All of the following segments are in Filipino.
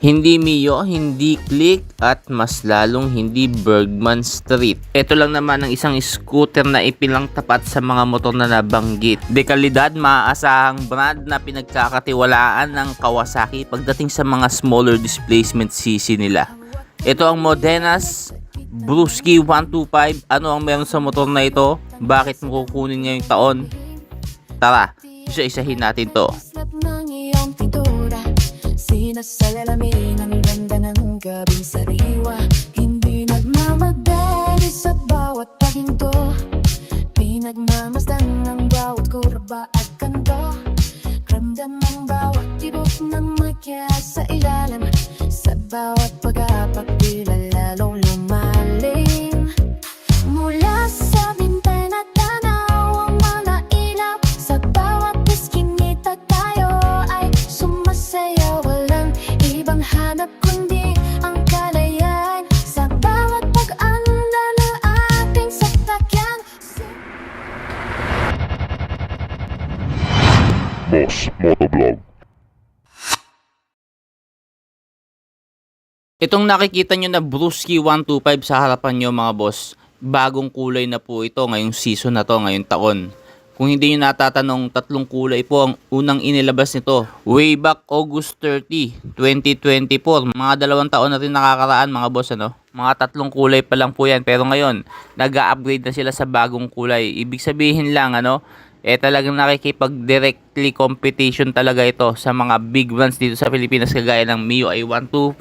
Hindi Mio, hindi Click, at mas lalong hindi Bergman Street. Ito lang naman ang isang scooter na ipilang tapat sa mga motor na nabanggit. Dekalidad, maaasahang brand na pinagkakatiwalaan ng Kawasaki pagdating sa mga smaller displacement cc nila. Ito ang Modenas Brusky 125. Ano ang meron sa motor na ito? Bakit mo kukunin ngayong taon? Tara, isa-isahin natin to. Sinasalamin ang ganda ng gabing sariwa. Hindi nagmamadali sa bawat pahinto. Pinagmamasdan ng bawat kurba at kanto. Ramdam ang bawat tibok ng makya sa ilalim. Sa bawat pag-apak tila lalong lumalim. Mula sa bintana tanaw ang mga ilaw. Sa bawat iskinita tayo ay sumasayaw. Ibang hanap kundi ang kalayaan. Sa bawat pag-andar ng ating sasakyan. Boss Motovlog. Itong nakikita nyo na Brusky 125 sa harapan nyo mga boss, bagong kulay na po ito ngayong season na to, ngayong taon. Kung hindi nyo natatanong, tatlong kulay po ang unang inilabas nito. Way back August 30, 2024. Mga 2 taon na rin nakakaraan mga boss, ano? Mga tatlong kulay pa lang po yan. Pero ngayon, nag-upgrade na sila sa bagong kulay. Ibig sabihin lang, ano? Talagang nakikipag-directly competition talaga ito sa mga big brands dito sa Pilipinas kagaya ng Mio i125,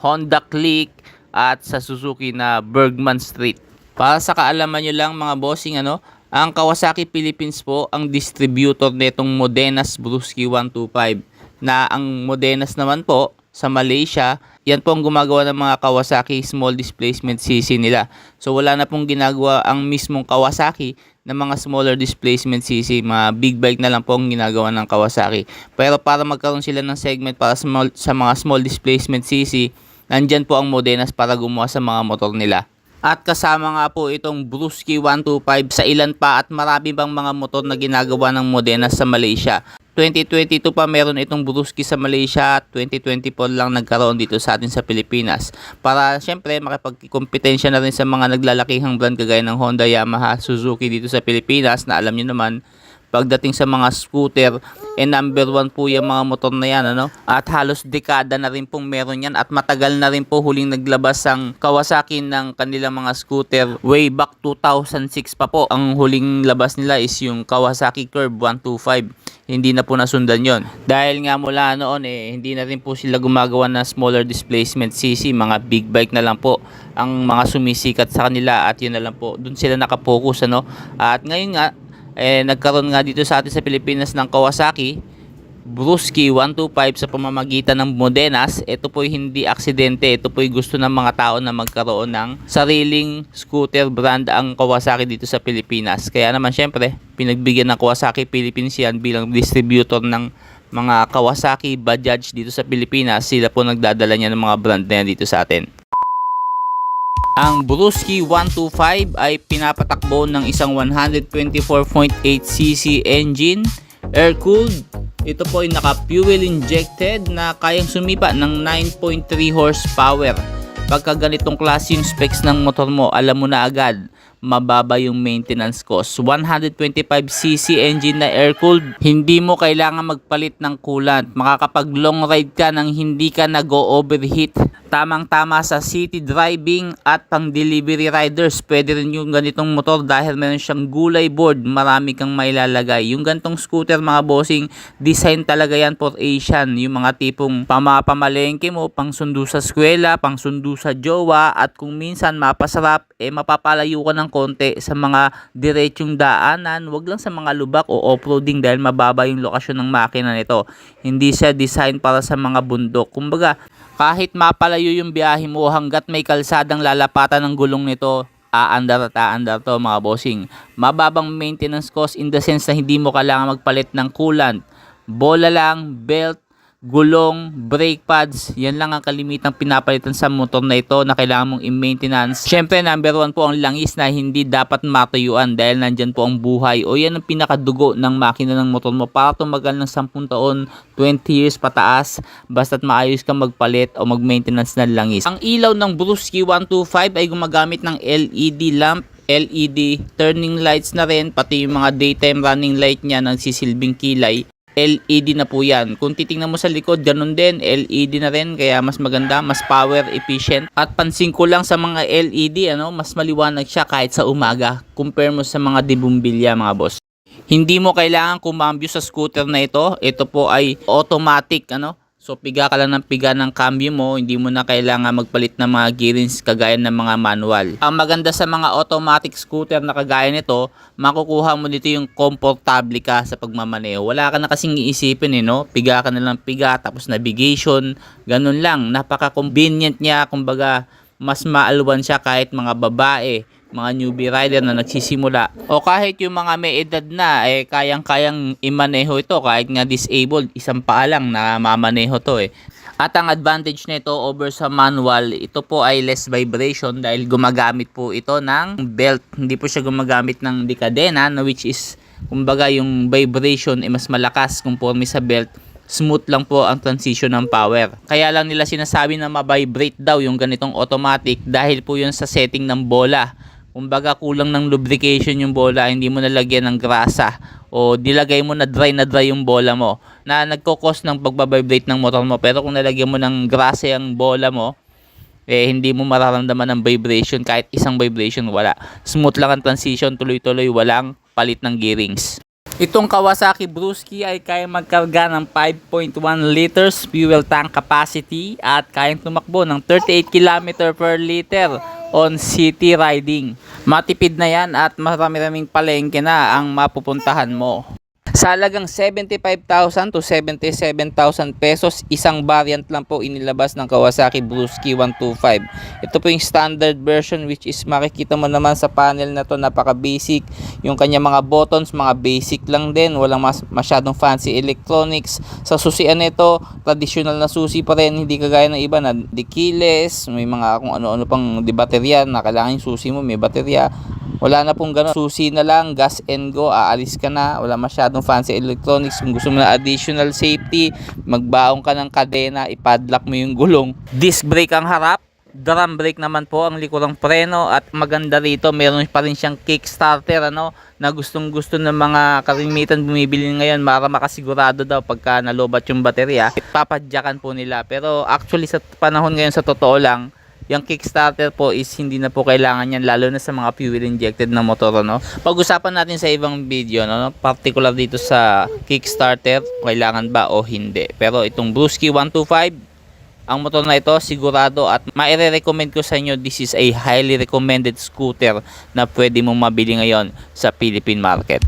Honda Click, at sa Suzuki na Bergman Street. Para sa kaalaman nyo lang mga bossing, ano? Ang Kawasaki Philippines po ang distributor nitong Modenas Brusky 125, na ang Modenas naman po sa Malaysia, yan po ang gumagawa ng mga Kawasaki small displacement cc nila. So wala na pong ginagawa ang mismong Kawasaki ng mga smaller displacement cc, mga big bike na lang po ang ginagawa ng Kawasaki. Pero para magkaroon sila ng segment para sa mga small displacement cc, nandyan po ang Modenas para gumawa sa mga motor nila. At kasama nga po itong Brusky 125 sa ilan pa at marami bang mga motor na ginagawa ng Modenas sa Malaysia. 2022 pa meron itong Brusky sa Malaysia, 2024 lang nagkaroon dito sa atin sa Pilipinas. Para syempre makipagkompetensya na rin sa mga naglalakihang brand kagaya ng Honda, Yamaha, Suzuki dito sa Pilipinas, na alam niyo naman pagdating sa mga scooter, number 1 po yung mga motor na yan, ano? At halos dekada na rin pong meron yan, at matagal na rin po huling naglabas ang Kawasaki ng kanilang mga scooter. Way back 2006 pa po ang huling labas nila is yung Kawasaki Curve 125. Hindi na po nasundan yon dahil nga mula noon hindi na rin po sila gumagawa ng smaller displacement cc. Mga big bike na lang po ang mga sumisikat sa kanila, at yun na lang po, dun sila nakapokus, ano? At ngayon nga nagkaroon nga dito sa atin sa Pilipinas ng Kawasaki Brusky 125 sa pamamagitan ng Modenas. Ito po'y hindi aksidente, ito po'y gusto ng mga tao na magkaroon ng sariling scooter brand ang Kawasaki dito sa Pilipinas. Kaya naman syempre, pinagbigyan ng Kawasaki Philippines yan bilang distributor ng mga Kawasaki Bajaj dito sa Pilipinas. Sila po nagdadala niya ng mga brand na yan dito sa atin. Ang Brusky 125 ay pinapatakbo ng isang 124.8cc engine, air-cooled. Ito po ay naka-fuel injected na kayang sumipa ng 9.3 horsepower. Pagka ganitong klase yung specs ng motor mo, alam mo na agad, mababa yung maintenance cost. 125cc engine na air-cooled, hindi mo kailangan magpalit ng coolant. Makakapag long ride ka nang hindi ka nag-overheat. Tamang-tama sa city driving at pang delivery riders. Pwede rin yung ganitong motor dahil meron siyang gulay board, marami kang mailalagay. Yung ganitong scooter mga bossing, design talaga yan for Asian. Yung mga tipong pamamalengke mo, pang sundo sa eskwela, pang sundo sa jowa, at kung minsan mapasarap, mapapalayo ka ng konti sa mga diretsong daanan. Wag lang sa mga lubak o off-roading dahil mababa yung lokasyon ng makina nito. Hindi siya design para sa mga bundok. Kumbaga, kahit mapalayo yung biyahe mo, hanggat may kalsadang lalapatan ng gulong nito, aandar at aandar to mga bossing. Mababang maintenance cost in the sense na hindi mo kailangan magpalit ng coolant. Bola lang, belt, gulong, brake pads, yan lang ang kalimitang pinapalitan sa motor na ito na kailangan mong i-maintenance. Syempre, number 1 po ang langis na hindi dapat matuyuan dahil nandyan po ang buhay o yan ang pinakadugo ng makina ng motor mo para tumagal ng 10 taon, 20 years pataas, basta't maayos ka magpalit o mag-maintenance ng langis. Ang ilaw ng Brusky 125 ay gumagamit ng LED lamp, LED turning lights na rin, pati yung mga daytime running light niya nagsisilbing kilay. LED na po yan. Kung titingnan mo sa likod, ganun din, LED na rin, kaya mas maganda, mas power efficient. At pansin ko lang sa mga LED, mas maliwanag siya kahit sa umaga, compare mo sa mga dibumbilya mga boss. Hindi mo kailangan kumambyo sa scooter na ito. Ito po ay automatic, So piga ka lang ng piga ng cambio mo, hindi mo na kailangan magpalit ng mga gearings kagaya ng mga manual. Ang maganda sa mga automatic scooter na kagaya nito, makukuha mo dito yung komportable ka sa pagmamaneho. Wala ka na kasing iisipin piga ka na lang piga, tapos navigation, ganun lang. Napaka-convenient niya, kumbaga mas maalwan siya kahit mga babae, mga newbie rider na nagsisimula o kahit yung mga may edad na kayang-kayang imaneho ito kahit nga disabled, isang paa lang na mamaneho to At ang advantage nito over sa manual, ito po ay less vibration dahil gumagamit po ito ng belt. Hindi po siya gumagamit ng dekadena which is kumbaga yung vibration mas malakas kumpara sa belt. Smooth lang po ang transition ng power. Kaya lang nila sinasabi na ma-vibrate daw yung ganitong automatic dahil po yun sa setting ng bola. Kumbaga kulang ng lubrication yung bola, hindi mo nalagyan ng grasa o nilagay mo na dry yung bola mo na nagko-cause ng pagbabibrate ng motor mo. Pero kung nalagyan mo ng grasa yung bola mo, hindi mo mararamdaman ng vibration, kahit isang vibration wala. Smooth lang ang transition, tuloy-tuloy, walang palit ng gearings. Itong Kawasaki Brusky ay kaya magkarga ng 5.1 liters fuel tank capacity at kayang tumakbo ng 38 km per liter on city riding. Matipid na yan at marami-raming palengke na ang mapupuntahan mo. Sa halagang 75,000 to 77,000 pesos, isang variant lang po inilabas ng Kawasaki Brusky 125. Ito po yung standard version which is makikita mo naman sa panel na to, napaka basic. Yung kanya mga buttons, mga basic lang din, walang masyadong fancy electronics. Sa susian nito, traditional na susi pa rin, hindi kagaya ng iba na di keyless, may mga kung ano-ano pang di baterya na kailangan yung susi mo may baterya. Wala na pong gano'n. Susi na lang, gas and go, aalis ka na. Wala masyadong fancy electronics. Kung gusto mo na additional safety, magbaong ka ng kadena, ipadlock mo yung gulong. Disc brake ang harap. Drum brake naman po ang likurang preno. At maganda rito, meron pa rin siyang kickstarter na gustong gusto ng mga karimitan bumibili ngayon para makasigurado daw pagka nalobat yung baterya. Papadyakan po nila. Pero actually sa panahon ngayon, sa totoo lang, yung kickstarter po is hindi na po kailangan yan, lalo na sa mga fuel injected na motor. Pag-usapan natin sa ibang video, particular dito sa kickstarter, kailangan ba o hindi. Pero itong Brusky 125, ang motor na ito sigurado at maire-recommend ko sa inyo, this is a highly recommended scooter na pwede mong mabili ngayon sa Philippine market.